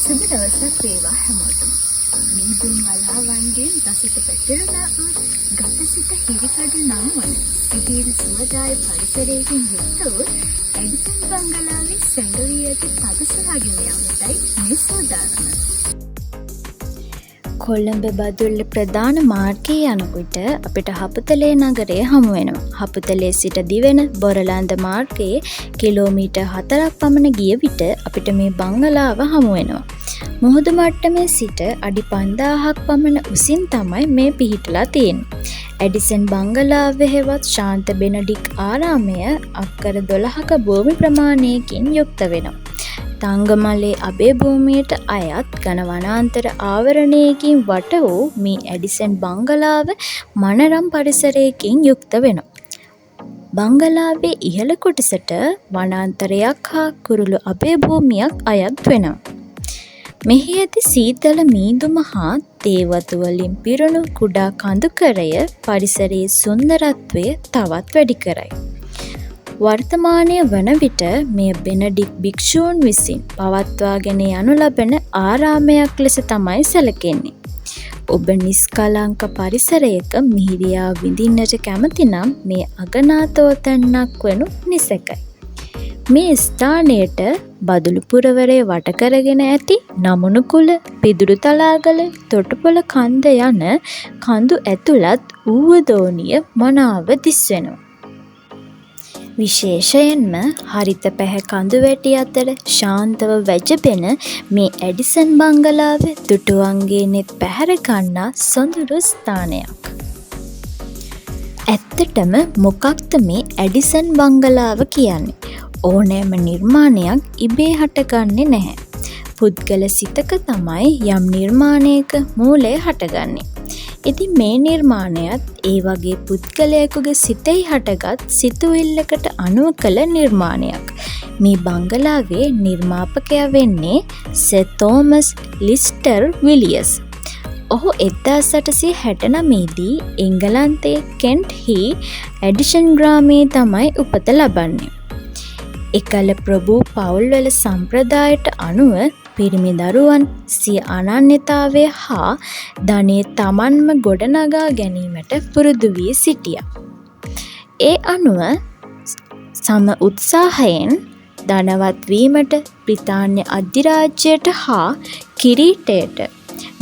සුබ දවසක් වේවා හැමෝටම. මීදුම් වලාවන්ගෙන් දසට පැතිරෙන ගතසිත හිරිකඩ නම් වන සිහිල් සුවදාය පරිසරයකින් යුක්ත වූ එඩිසන් බංගලාවේ සැඟවී ඇති තදසලාගෙන යාමටයි මේ සූදානම. කොළඹ බදුල්ල ප්‍රධාන මාර්ගයේ යනකොට අපිට හපුතලේ නගරය හමු වෙනවා. හපුතලේ සිට දිවෙන බොරලන්ද මාර්ගයේ කිලෝමීටර් 4ක් පමණ ගිය විට අපිට මේ බංගලාව හමු වෙනවා. මුහුදු මට්ටමේ සිට අඩි 5000ක් පමණ උසින් තමයි මේ පිහිටලා තියෙන්නේ. එඩිසන් බංගලාව හෙවත් ශාන්ත බෙනඩික් ආරාමය අක්කර 12ක භූමි ප්‍රමාණයකින් යුක්ත වෙනවා. තංගමලේ අබේ භූමියට අයත් ඝන වනාන්තර ආවරණයකින් වට වූ මේ එඩිසන් බංගලාව මනරම් පරිසරයකින් යුක්ත වෙනවා. බංගලාවේ ඉහළ කොටසට වනාන්තරයක් හා කුරුළු අබේ භූමියක් අයත් වෙනවා. මෙහි ඇති සීතල මීදුම හා තේ වතු වලින් පිරුණු කුඩා කඳුකරය පරිසරයේ සුන්දරත්වය තවත් වැඩි කරයි. වර්තමානය වන විට මෙය බෙනඩික් භික්ෂූන් විසින් පවත්වාගෙන යනු ලබන ආරාමයක් ලෙස තමයි සැලකෙන්නේ. ඔබ නිස්කලංක පරිසරයක මිහිරියා විඳින්නට කැමති නම් මේ අගනාතෝතැන්නක් වනු නිසැකයි. මේ ස්ථානයට බදුළු පුරවරය වට කරගෙන ඇති නමුණුකුල, පිදුරු තලාගල, තොටුපොළ කන්ද යන කඳු ඇතුළත් ඌවදෝනිය මනාව දිස්වෙනවා. විශේෂයෙන්ම හරිත පැහැ කඳු වැටි අතර ශාන්තව වැජබෙන මේ එඩිසන් බංගලාව දුටුවන්ගේ නෙත් පැහැර ගන්නා සොඳුරු ස්ථානයක්. ඇත්තටම මොකක්ද මේ එඩිසන් බංගලාව කියන්නේ? ඕනෑම නිර්මාණයක් ඉබේ හටගන්නේ නැහැ. පුද්ගල සිතක තමයි යම් නිර්මාණයක මූලය හටගන්නේ. ඉතින් මේ නිර්මාණයත් ඒ වගේ පුද්ගලයෙකුගේ සිතෙහි හටගත් සිතුවිල්ලකට අනුව කළ නිර්මාණයක්. මේ බංගලාවේ නිර්මාපකයා වෙන්නේ සර් තෝමස් ලිස්ටර් විලියස්. ඔහු 1869 දී එංගලන්තයේ කෙන්ට් හි එඩිසන් ග්‍රාමයේ තමයි උපත ලබන්නේ. එකල ප්‍රභූ පවුල්වල සම්ප්‍රදායට අනුව පිරිමි දරුවන් සිය අනන්‍යතාවය හා ධනය තමන්ම ගොඩනගා ගැනීමට පුරුදු වී සිටියා. ඒ අනුව සම උත්සාහයෙන් ධනවත් වීමට බ්‍රිතාන්‍ය අධිරාජ්‍යයට හා කිරීටයට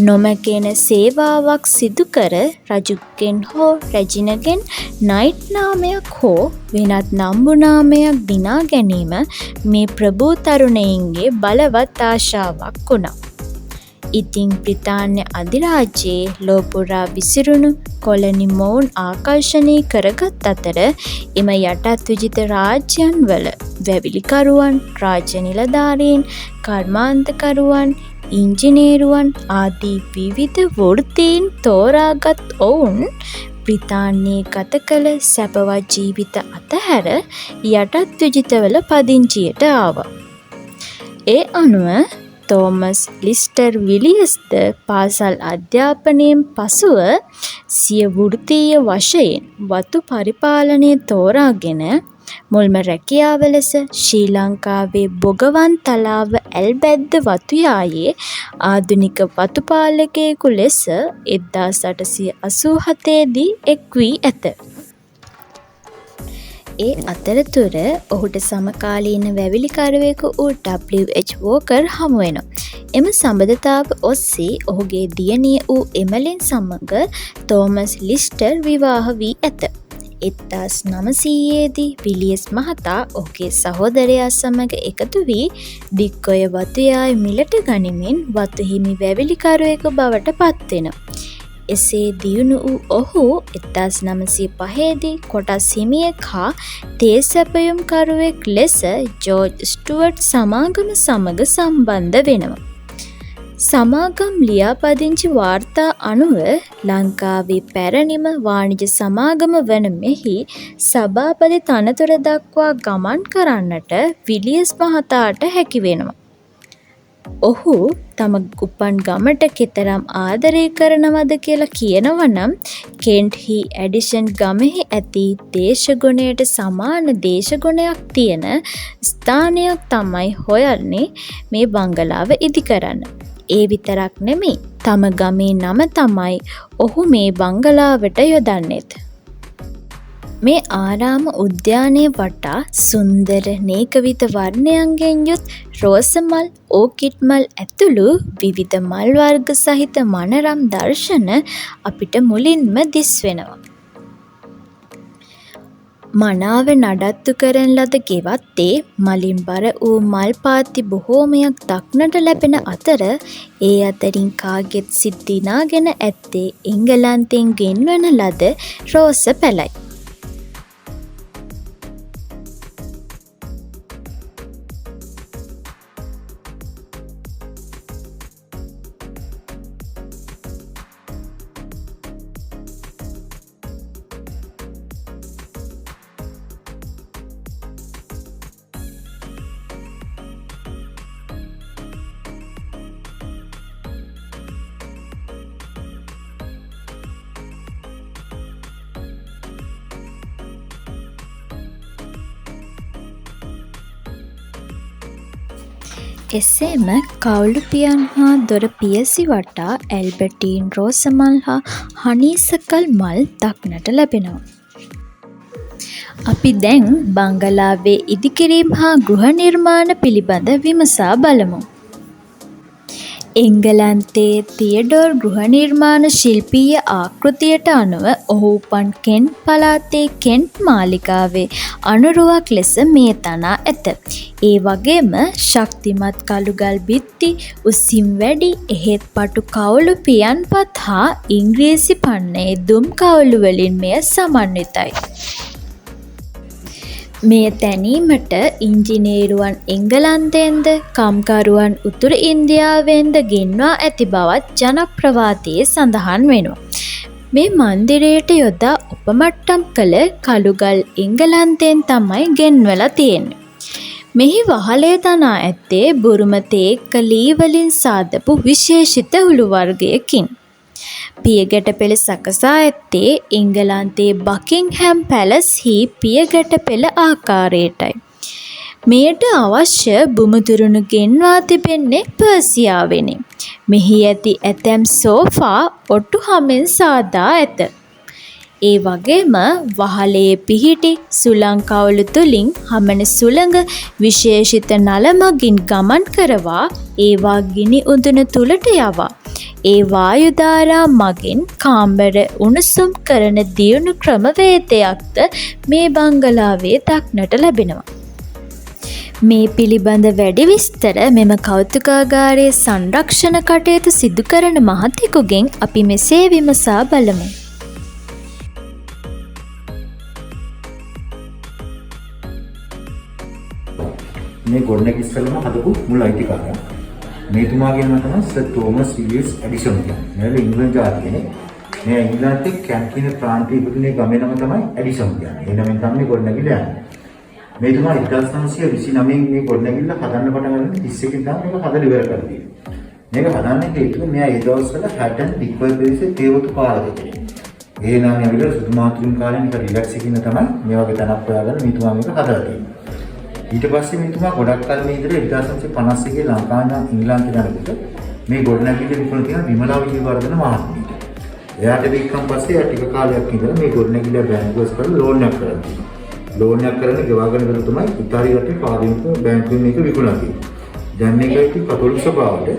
නොමැකෙන සේවාවක් සිදු කර රජුගෙන් හෝ රැජිනගෙන් නයිට් නාමයක් හෝ වෙනත් නම්බු නාමයක් දිනා ගැනීම මේ ප්‍රභූ තරුණයින්ගේ බලවත් ආශාවක් වුණා. ඉතින් බ්‍රිතාන්‍ය අධිරාජ්‍යයේ ලෝපුරා විසිරුණු කොලනි මොවුන් ආකර්ෂණය කරගත් අතර එම යටත් විජිත රාජ්‍යයන් වල වැවිලිකරුවන්, රාජ්‍ය නිලධාරීන්, කර්මාන්තකරුවන්, ඉංජිනේරුවන් ආදී විවිධ වෘත්තීන් තෝරාගත් ඔවුන් බ්‍රිතාන්‍යයේ ගත කළ සැපවත් ජීවිත අතහැර යටත් විජිතවල පදිංචියට ආවා. ඒ අනුව තෝමස් ලිස්ටර් විලියස්ද පාසල් අධ්‍යාපනයෙන් පසුව සිය වෘත්තීය වශයෙන් වතු පරිපාලනය තෝරාගෙන මුල්ම රැකියාව ලෙස ශ්‍රී ලංකාවේ බොගවන් තලාව ඇල්බැද්ද වතුයායේ ආධුනික වතුපාලකයෙකු ලෙස 1887 දී එක් වී ඇත. ඒ අතරතුර ඔහුට සමකාලීන වැවිලිකරුවෙකු වූ W.H. වෝකර් හමු වෙනවා. එම සබඳතාව ඔස්සේ ඔහුගේ දියණිය වූ එමලින් සමග තෝමස් ලිස්ටර් විවාහ වී ඇත. 1900 දී විලියස් මහතා ඔහුගේ සහෝදරයා සමග එකතු වී දික්කොය වතුයාය මිලට ගනිමින් වතු හිමි වැවිලිකරුවෙකු බවට පත්වෙනවා. එසේ දියුණු වූ ඔහු 1905 දී කොටස් හිමියෙක් හා තේ සැපයුම්කරුවෙක් ලෙස ජෝර්ජ් ස්ටුවර්ට් සමාගම සමග සම්බන්ධ වෙනවා. සමාගම් ලියාපදිංචි වාර්තා අනුව ලංකාවේ පැරණිම වාණිජ සමාගම වන මෙහි සභාපති තනතුර දක්වා ගමන් කරන්නට විලියස් මහතාට හැකි වෙනවා. ඔහු තම උපන් ගමට කෙතරම් ආදරය කරනවද කියලා කියනවනම් කෙන්ට්හි ඇඩිෂන් ගමෙහි ඇති දේශගුණයට සමාන දේශගුණයක් තියෙන ස්ථානයක් තමයි හොයන්නේ මේ බංගලාව ඉදි කරන්න. ඒ විතරක් නෙමෙයි තම ගමේ නම තමයි ඔහු මේ බංගලාවට යොදන්නේත්. මේ ආරාම උද්‍යානයේ වටා සුන්දර නේකවිත වර්ණයන්ගෙන් යුත් රෝස මල්, ඕකිඩ් මල් ඇතුළු විවිධ මල් වර්ග සහිත මනරම් දර්ශන අපිට මුලින්ම දිස්වෙනවා. මනාව නඩත්තු කරන ලද ගෙවත්තේ මලින් බර වූ මල් පාත්ති බොහෝමයක් දක්නට ලැබෙන අතර ඒ අතරින් කාගෙත් සිත් දිනාගෙන ඇත්තේ එංගලන්තයෙන් ගෙන්වන ලද රෝස පැලයි. එසේම කවුළුපියන් හා දොර පියසි වටා ඇල්බර්ටීන් රෝස මල් හා හනීසකල් මල් දක්නට ලැබෙනවා. අපි දැන් බංගලාවේ ඉදිකිරීම් හා ගෘහ නිර්මාණ පිළිබඳ විමසා බලමු. එංගලන්තයේ තියඩෝර් ගෘහ නිර්මාණ ශිල්පීය ආකෘතියට අනුව ඔහු උපන් කෙන්ට් පළාතේ කෙන්ට් මාලිගාවේ අනුරුවක් ලෙස මේ තනා ඇත. ඒ වගේම ශක්තිමත් කළුගල් බිත්ති, උසින් වැඩි එහෙත් පටු කවුළු පියන්පත් හා ඉංග්‍රීසි පන්නයේ දුම් කවුළු වලින් මෙය සමන්විතයි. මෙය තැනීමට ඉංජිනේරුවන් එංගලන්තයෙන්ද කම්කරුවන් උතුරු ඉන්දියාවෙන්ද ගෙන්වා ඇති බවත් ජනප්‍රවාදයේ සඳහන් වෙනවා. මේ මන්දිරයට යොදා උපමට්ටම් කළ කළුගල් එංගලන්තයෙන් තමයි ගෙන්වලා තියෙන්නේ. මෙහි වහලේ තනා ඇත්තේ බුරුම තේක්ක ලී වලින් සාදපු විශේෂිත උළු වර්ගයකින්. පියගැට පෙළ සකසා ඇත්තේ එංගලන්තයේ බකින්හැම් පැලස්හි පියගැට පෙළ ආකාරයටයි. මෙයට අවශ්‍ය බුමුදුරුණු ගෙන්වා තිබෙන්නේ පර්සියාවෙනි. මෙහි ඇති ඇතැම් සෝෆා ඔට්ටු හමෙන් සාදා ඇත. ඒ වගේම වහලේ පිහිටි සුළං කවුළු තුලින් හමන සුළඟ විශේෂිත නල මගින් ගමන් කරවා ඒවා ගිනි උදුන තුලට යවා ඒ වායු ධාරා මගින් කාමර උණුසුම් කරන දියුණු ක්‍රමවේදයක්ද මේ බංගලාවේ දක්නට ලැබෙනවා. මේ පිළිබඳ වැඩි විස්තර මෙම කෞතුකාගාරයේ සංරක්ෂණ කටයුතු සිදු කරන මහතෙකුගෙන් අපි මෙසේ විමසා බලමු. මේ ගොඩනැගිලි ඉස්සෙල්ලාම හදපු මුල් අයිතිකාරයා. මේතුමාගේ නම තමයි සර් තෝමස් විලියම්ස් එඩිසන් කියන්නේ. මෙයාල ඉංග්‍රීසි ජාතිකනේ. මේ ඉංග්‍රීසියේ කැම්ප් කියන ප්‍රාන්තයේ ඉපදුනේ ගමේ නම තමයි එඩිසන් කියන්නේ. ඒ නමෙන් තමයි ගොඩනැගිලි යන්නේ. මේතුමා 1929 මේ ගොඩනැගිල්ල හදන්න පටන් ගන්න 31 දා මේක හදලා ඉවර කරලා තියෙනවා. මේක හදන්න හේතුව මෙයා ඒ දවස්වල හැටන් ඩික්වර් ප්‍රදේශයේ තේවතු කාලෙක තියෙනවා. ඒ නාමය විතර සුදු මාතෘන් කාලේ නිකන් රිලැක්ස් එකකින් තමයි මේ වගේ තැනක් හොයාගෙන මේතුමා මේක හදලා තියෙන්නේ. ඊට පස්සේ මේතුමා ගොඩක් කල මේ ඉඳලා 1951 ලංකාවේ ඉංග්‍රීසියට යනකොට මේ ගොඩනැගිල්ල විකුණන තියෙන විමලා විජේවර්ධන මහත්මියට. එයාට වික්කම් පස්සේ යා ටික කාලයක් ඉඳලා මේ ගොඩනැගිල්ල බැංකුවස් කරලා ලෝන් එකක් කරලා ලෝන් එකක් කරන ගෙවාගෙන ගිහලා තමයි ඉතාලි රටේ පාරිමික බැංකුවෙන් මේක විකුණලා තියෙන්නේ. දැන් මේකයි කතෝලික සභාවට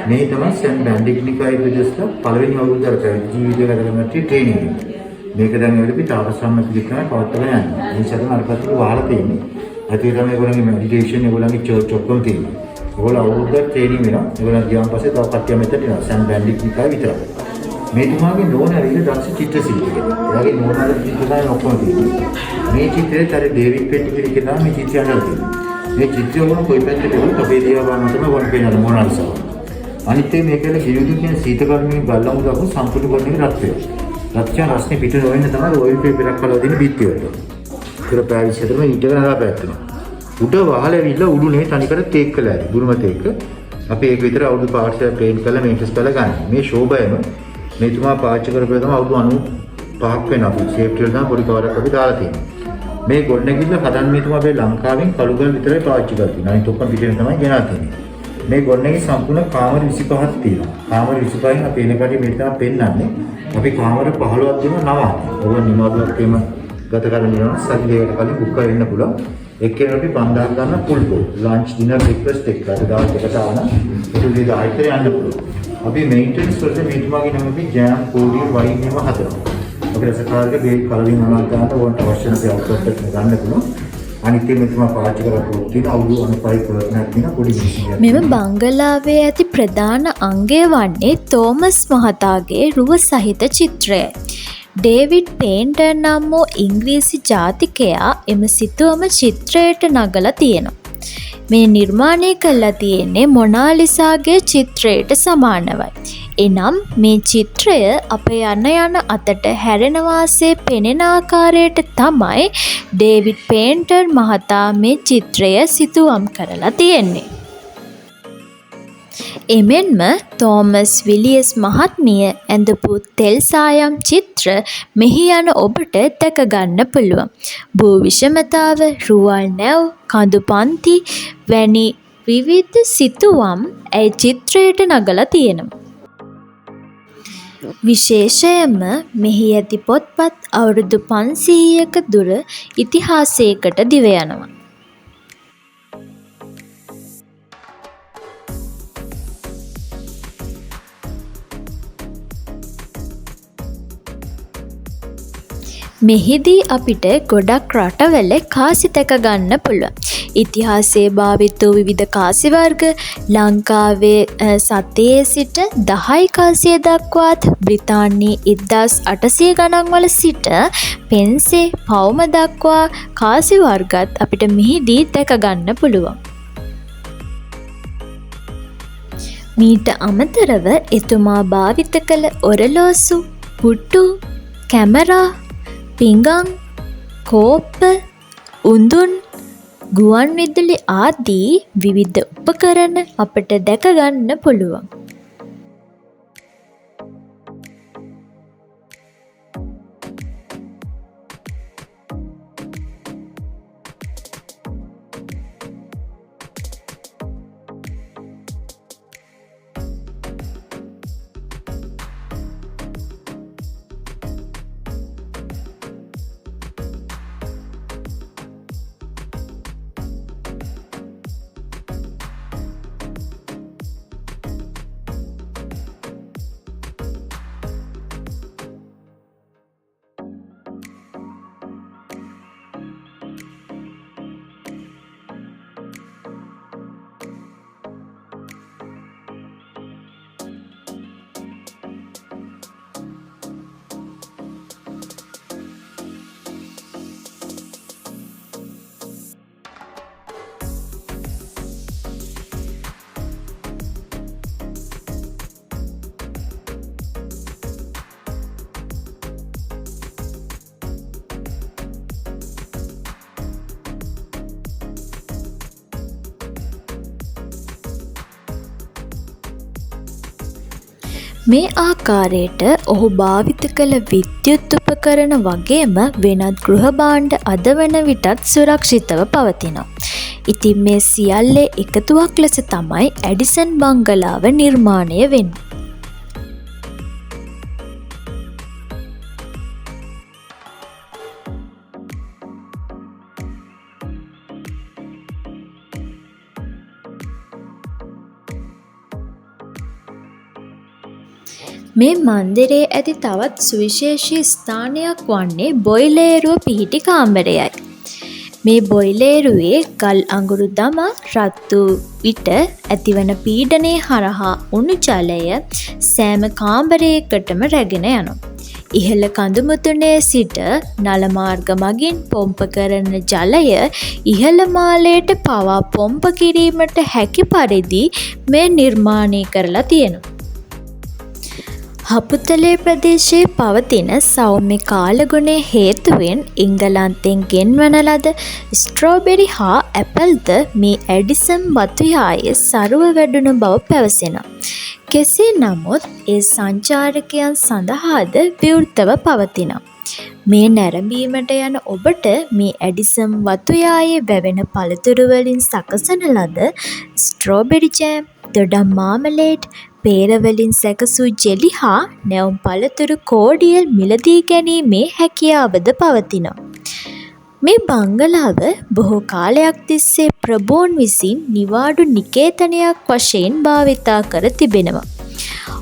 මේ තමයි සෙන් බැන්ඩිග්නිකායි ප්‍රදේශක පළවෙනි අවුරුද්දට ජීවිතය ගත කරන ට්‍රේනින් එක. මේක දැන් වෙලෙපි තාපසම්ම පිළිකරන පවත්වලා යන්නේ. මේ සැරේ අරපත්තු වහලා තියෙන්නේ. ඇත්තටම ඒගොල්ලන්ගේ මෙඩිටේෂන් ඒගොල්ලන්ගේ චර්ච් ඔක්කොම තියෙනවා. ඒගොල්ලෝ අවුරුද්දක් ට්‍රේනින් වෙනවා. ඒගොල්ලන් ගියාන් පස්සේ තව කට්ටිය මෙතන එනවා. සෙන් බැන්ඩිග්නිකායි විතරයි. මේ තුමාගේ නෝන ඇවිල්ලා දක්ෂ චිත්‍ර ශිල්පියෙක්. එයාගේ නෝනාගේ චිත්‍රයන් ඔක්කොම තියෙනවා. මේ චිත්‍රයේ තර ඩේවිඩ් පෙට්ටිගිරි කියලා මේ චිත්‍රය අඳලා තියෙනවා. මේ චිත්‍රය වුණ කොයි පැත්තට ගියොත් අපේ දියාවම තමයි වන් පේනවා මොනාලිසාව. අනිත් එක මේකේ සිරුදු කියන සීතකරණයේ බල්ලමු දක්ව සම්පූර්ණ කරන්නේ රත් වෙනවා. රත් කියන රස්නේ පිට නොවෙන්න තමයි ඔයිල් පේපරයක් කරලා දෙන බිත්ති වලට. ඒක පැවිසෙතම ඊට ගහලා පැත්තනවා. උඩ වහල ඇවිල්ලා උඩුනේ තනිකර තේක් කළා. බුරුම තේක. අපි ඒක විතර අවුරුදු පාර්ශ්වය ප්ලේන් කරලා මේන්ටස් කරලා ගන්න. මේ ශෝභයම මේතුමා පාවිච්චි කරපු එකම අවුරුදු 95ක් වෙනවා. අපි සේෆ්ටි වල තමයි පොඩි කවරක් අපි දාලා තියෙන්නේ. මේ ගොඩනැගිල්ල හදන්න මේතුමා අපේ ලංකාවෙන් කළුගල් විතරයි පාවිච්චි කරලා තියෙන්නේ. අනිත් ඔක්කොම පිටින් තමයි ගෙනලා තියෙන්නේ. මේ ගොඩනැගිලි සම්පූර්ණ කාමර 25ක් තියෙනවා. කාමර 25න් අපි එන කඩේ මේක තමයි පෙන්වන්නේ. අපි කාමර 15ක් දෙනවා 9ක්. ඔය නිමාදුවක් එම ගත කරගෙන යනවා. සති දෙකකට කලින් බුක් කරලා ඉන්න පුළුවන්. එක්කෙනෙකුට අපි 5000 ගන්න ෆුල් බෝල්. ලන්ච් ඩිනර් බ්‍රේක්ෆාස්ට් එක. අද දවස් දෙකට ආවන ඒක විදිහට ආයතනය යන්න පුළුවන්. අපි මේන්ටනන්ස් වලට මේතුමාගේ නම අපි ජෑම් කෝඩිය වයින් එහෙම හදනවා. අපි රසකාරක බේක් කලින් මොනවද ගන්නට ඕනට අවශ්‍ය නැති අවුට්පුට් එක ගන්න පුළුවන්. අනිත් මේතුමා පාවිච්චි කරපු තියෙන අවුරුදු 95 ප්‍රවෘත්තියක් තියෙන පොඩි මිනිස්සුන්ගේ. මෙම බංගලාවේ ඇති ප්‍රධාන අංගය වන්නේ තෝමස් මහතාගේ රුව සහිත චිත්‍රයයි. ඩේවිඩ් පේන්ටර් නම් වූ ඉංග්‍රීසි ජාතිකයා එම සිතුවම චිත්‍රයට නගලා තියෙනවා. මේ නිර්මාණය කළා තියෙන්නේ මොනාලිසාගේ චිත්‍රයට සමානවයි. එනම් මේ චිත්‍රය අප යන අතට හැරෙන වාසේ පෙනෙන ආකාරයට තමයි ඩේවිඩ් පේන්ටර් මහතා මේ චිත්‍රය සිතුවම් කරලා තියෙන්නේ. එමෙන්ම තෝමස් විලියස් මහත්මිය ඇඳපු තෙල් සායම් චිත්‍ර මෙහි යන ඔබට දැක ගන්න පුළුවන්. භූ විෂමතාව, රුවල් නැව්, කඳු පන්ති වැනි විවිධ සිතුවම් ඒ චිත්‍රයට නගලා තියෙනවා. විශේෂයෙන්ම මෙහි ඇති පොත්පත් අවුරුදු 500ක දුර ඉතිහාසයකට දිව යනවා. මෙහිදී අපිට ගොඩක් රටවල කාසි දැක ගන්න පුළුවන්. ඉතිහාසයේ භාවිත වූ විවිධ කාසි වර්ග ලංකාවේ 7 සිට 10 කාසිය දක්වාත් බ්‍රිතාන්‍යයේ 1800 ගණන් වල සිට පෙන්සේ පවුම දක්වා කාසි වර්ගත් අපිට මෙහිදී දැක ගන්න පුළුවන්. මීට අමතරව එතුමා භාවිත කළ ඔරලෝසු, පුටු, කැමරා, පිඟන්, කෝප්ප, උඳුන්, ගුවන් විදුලි ආදී විවිධ උපකරණ අපට දැක ගන්න පුළුවන්. මේ ආකාරයට ඔහු භාවිත කළ විද්‍යුත් උපකරණ වගේම වෙනත් ගෘහ භාණ්ඩ අද වන විටත් සුරක්ෂිතව පවතිනවා. ඉතින් මේ සියල්ලේ එකතුවක් ලෙස තමයි ඇඩිසන් බංගලාව නිර්මාණය වෙන්නේ. මේ මන්දිරයේ ඇති තවත් සුවිශේෂී ස්ථානයක් වන්නේ බොයිලේරුව පිහිටි කාමරයයි. මේ බොයිලේරුවේ ගල් අඟුරු දමා රත් වූ විට ඇතිවන පීඩනය හරහා උණු ජලය සෑම කාමරයකටම රැගෙන යනවා. ඉහළ කඳුමුතුනේ සිට නල මාර්ග මගින් පොම්ප කරන ජලය ඉහළ මාලයට පවා පොම්ප කිරීමට හැකි පරිදි මේ නිර්මාණය කරලා තියෙනවා. හපුතලේ ප්‍රදේශයේ පවතින සෞම්‍ය කාලගුණය හේතුවෙන් එංගලන්තයෙන් ගෙන්වන ලද ස්ට්‍රෝබෙරි හා ඇපල්ද මේ ඇඩිසන් වතුයායේ සරුව වැඩුණු බව පැවසෙනවා. කෙසේ නමුත් ඒ සංචාරකයන් සඳහාද විවෘතව පවතිනවා. මේ නැරඹීමට යන ඔබට මේ ඇඩිසන් වතුයායේ වැවෙන පළතුරු වලින් සකසන ලද ස්ට්‍රෝබෙරි ජෑම්, දොඩම් මාමලේඩ්, පේරවලින් සැකසූ ජෙලි හා නැවුම් පළතුරු කෝඩියල් මිලදී ගැනීමේ හැකියාවද පවතිනවා. මේ බංගලාව බොහෝ කාලයක් තිස්සේ ප්‍රභූන් විසින් නිවාඩු නිකේතනයක් වශයෙන් භාවිතා කර තිබෙනවා.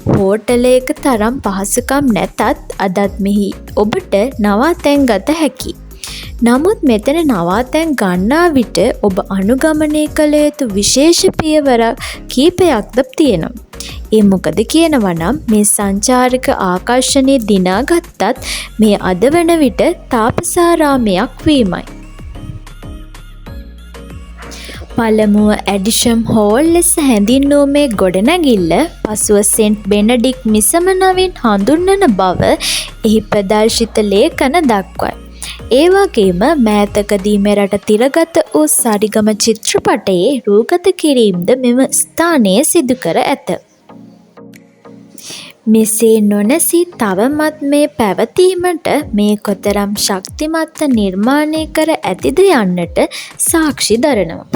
හෝටලයක තරම් පහසුකම් නැතත් අදත් මෙහි ඔබට නවාතැන් ගත හැකි. නමුත් මෙතන නවාතැන් ගන්නා විට ඔබ අනුගමනය කළ යුතු විශේෂ පියවර කීපයක්ද තියෙනවා. ඒ මොකද කියනවා නම් මේ සංචාරක ආකර්ෂණය දිනාගත්තත් මේ අද වන විට තාපසාරාමයක් වීමයි. පළමුව ඇඩිෂම් හෝල් ලෙස හැඳින්වූ මේ ගොඩනැගිල්ල පසුව සෙන්ට් බෙනඩික් මිසම නමින් හඳුන්වන බව එහි ප්‍රදර්ශිත ලේඛන දක්වයි. ඒ වගේම මෑතකදී මෙරට තිරගත වූ සරිගම චිත්‍රපටයේ රූගත කිරීම්ද මෙම ස්ථානයේ සිදු කර ඇත. මෙසේ නොනැසී තවමත් මේ පැවතීමට මේ කොතරම් ශක්තිමත්ව නිර්මාණය කර ඇතිද යන්නට සාක්ෂි දරනවා.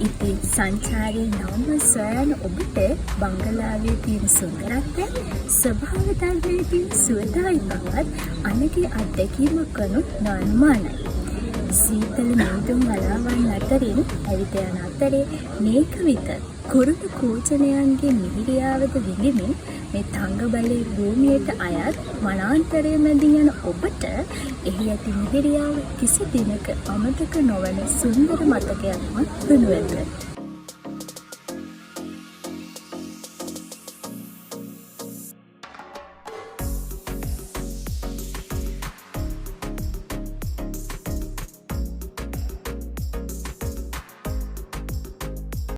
ඉතින් සංචාරී නවම සොයන ඔබට බංගලාවේ තියෙන සුන්දරත්වය, ස්වභාව ධර්මයේ තියෙන සුවදායි බවත් අනගේ අත්දැකීමක් වනු නොඅනුමානයි. සීතල මීදුම් වලාවන් අතරින් ඇවිත යන අතරේ මේක විත කුරුළු කූචනයන්ගේ මිහිරියාවද විඳිමින් මේ තංගබලේ භූමියට අයත් වනාන්තරය මැදින් යන ඔබට එහි ඇති මිහිරියාව කිසි දිනක අමතක නොවන සුන්දර මතකයක්ම වනු ඇත.